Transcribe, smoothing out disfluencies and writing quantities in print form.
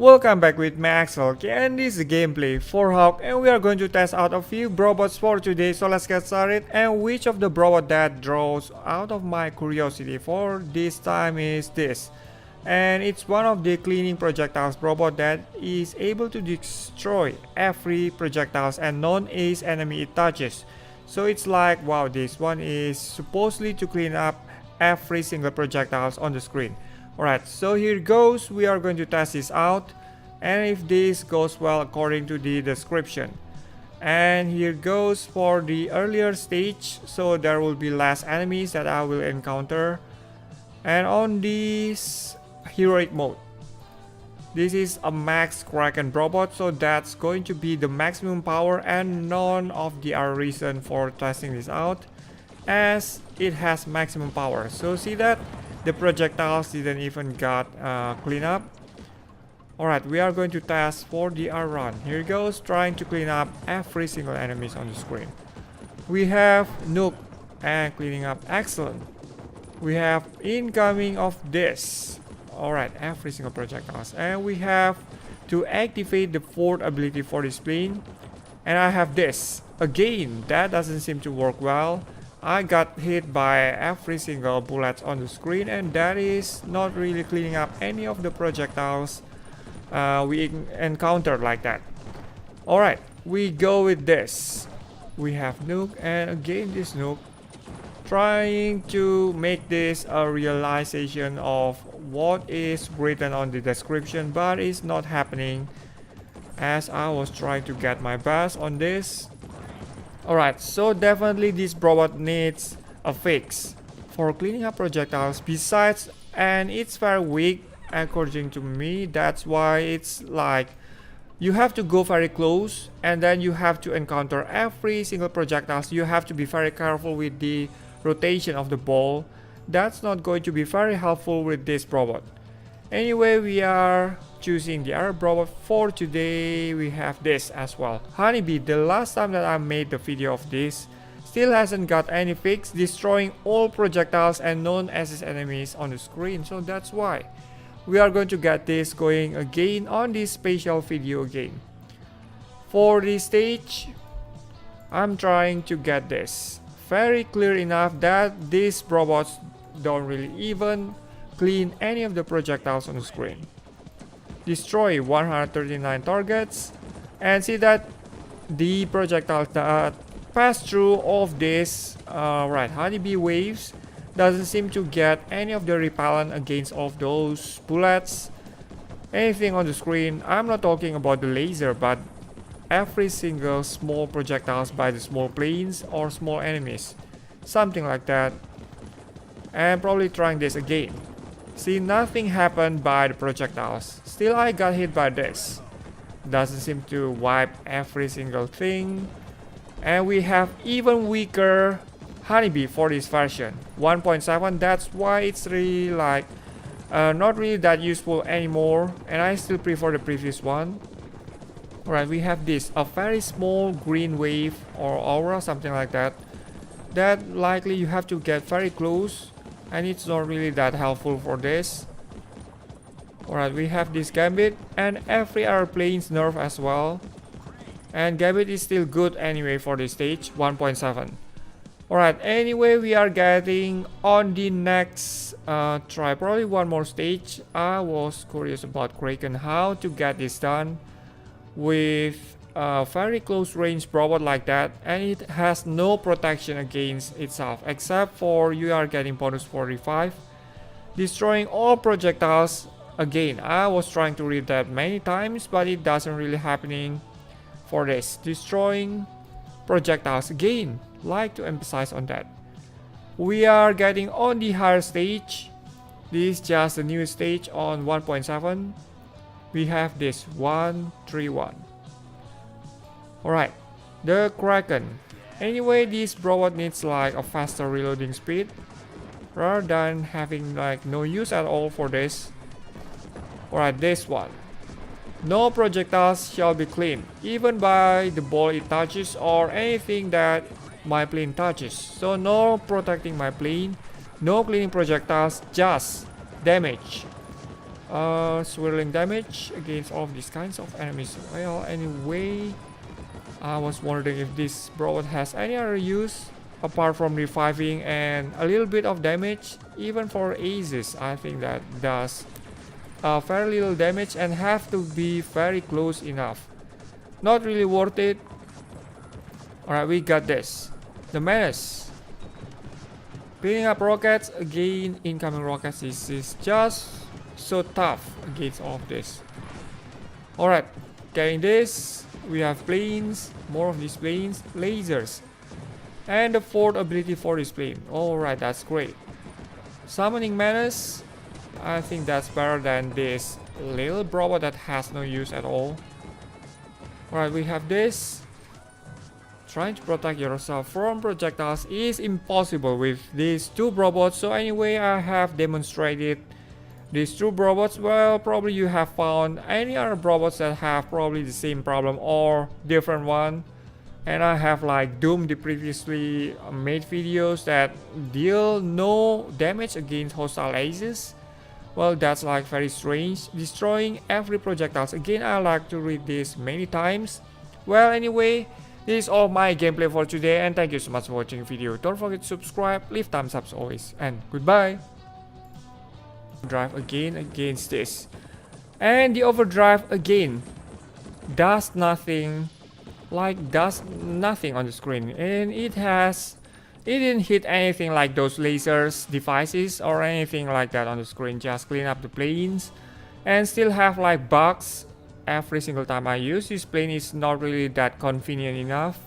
Welcome back with me Axel, and this is gameplay for Hawk, and we are going to test out a few robots for today. So let's get started. And which of the robot that draws out of my curiosity for this time is this. And it's one of the cleaning projectiles robot that is able to destroy every projectiles and non-ace enemy it touches. So it's like, wow, this one is supposedly to clean up every single projectiles on the screen. Alright, so here goes. We are going to test this out, and if this goes well according to the description. And here goes for the earlier stage, so there will be less enemies that I will encounter. And on this heroic mode, this is a max Kraken robot, so that's going to be the maximum power, and none of the other reason for testing this out, as it has maximum power. So see that? The projectiles didn't even got clean up. Alright, we are going to test for the R run. Here goes, trying to clean up every single enemies on the screen. We have Nuke and cleaning up, excellent. We have incoming of this. Alright, every single projectiles. And we have to activate the fourth ability for this plane. And I have this. Again, that doesn't seem to work well. I got hit by every single bullet on the screen, and that is not really cleaning up any of the projectiles we encountered like that. Alright, we go with this. We have Nuke, and again this Nuke, trying to make this a realization of what is written on the description, but it's not happening as I was trying to get my best on this. Alright, so definitely this robot needs a fix for cleaning up projectiles besides, and it's very weak according to me. That's why it's like you have to go very close, and then you have to encounter every single projectiles. You have to be very careful with the rotation of the ball. That's not going to be very helpful with this robot. Anyway, we are choosing the other robot for today. We have this as well, Honeybee. The last time that I made the video of this, still hasn't got any fix, destroying all projectiles and non-SS enemies on the screen. So that's why we are going to get this going again on this special video again. For this stage, I'm trying to get this very clear enough that these robots don't really even clean any of the projectiles on the screen. Destroy 139 targets, and see that the projectiles that pass through all of this right, Honeybee waves doesn't seem to get any of the repellent against all of those bullets, anything on the screen. I'm not talking about the laser, but every single small projectiles by the small planes or small enemies, something like that. And probably trying this again. See, nothing happened by the projectiles. Still I got hit by this. Doesn't seem to wipe every single thing. And we have even weaker Honeybee for this version, 1.7. That's why it's really like not really that useful anymore, and I still prefer the previous one. Alright, we have this, a very small green wave or aura, something like that. That likely you have to get very close, and it's not really that helpful for this. Alright, we have this Gambit and every other plane's nerf as well. And Gambit is still good anyway for this stage, 1.7. Alright, anyway, we are getting on the next try, probably one more stage. I was curious about Kraken, how to get this done with a very close range robot like that, and it has no protection against itself except for you are getting bonus 45, destroying all projectiles. Again, I was trying to read that many times, but it doesn't really happening for this, destroying projectiles. Again, like to emphasize on that. We are getting on the higher stage. This is just the new stage on 1.7. we have this 131. Alright, the Kraken. Anyway, this robot needs like a faster reloading speed rather than having like no use at all for this. Alright, this one. No projectiles shall be cleaned, even by the ball it touches or anything that my plane touches. So no protecting my plane, no cleaning projectiles, just damage. swirling damage against all of these kinds of enemies. Well, anyway, I was wondering if this robot has any other use apart from reviving and a little bit of damage. Even for aces, I think that does very little damage and have to be very close enough. Not really worth it. Alright, we got this. The menace. Picking up rockets, again, incoming rockets. This is just so tough against all of this. Alright, carrying this. We have planes, more of these planes, lasers. And the fourth ability for this plane. Alright, that's great. Summoning menace. I think that's better than this little robot that has no use at all. Alright, we have this. Trying to protect yourself from projectiles is impossible with these two robots. So anyway, I have demonstrated these two robots. Well, probably you have found any other robots that have probably the same problem or different one. And I have like doomed the previously made videos that deal no damage against hostile aces. Well, that's like very strange. Destroying every projectiles. Again, I like to read this many times. Well, anyway, this is all my gameplay for today, and thank you so much for watching the video. Don't forget to subscribe, leave thumbs up as always, and goodbye. Drive again against this, and the overdrive again does nothing, does nothing on the screen, and it didn't hit anything like those lasers devices or anything like that on the screen. Just clean up the planes and still have like bugs every single time I use this plane. Is not really that convenient enough.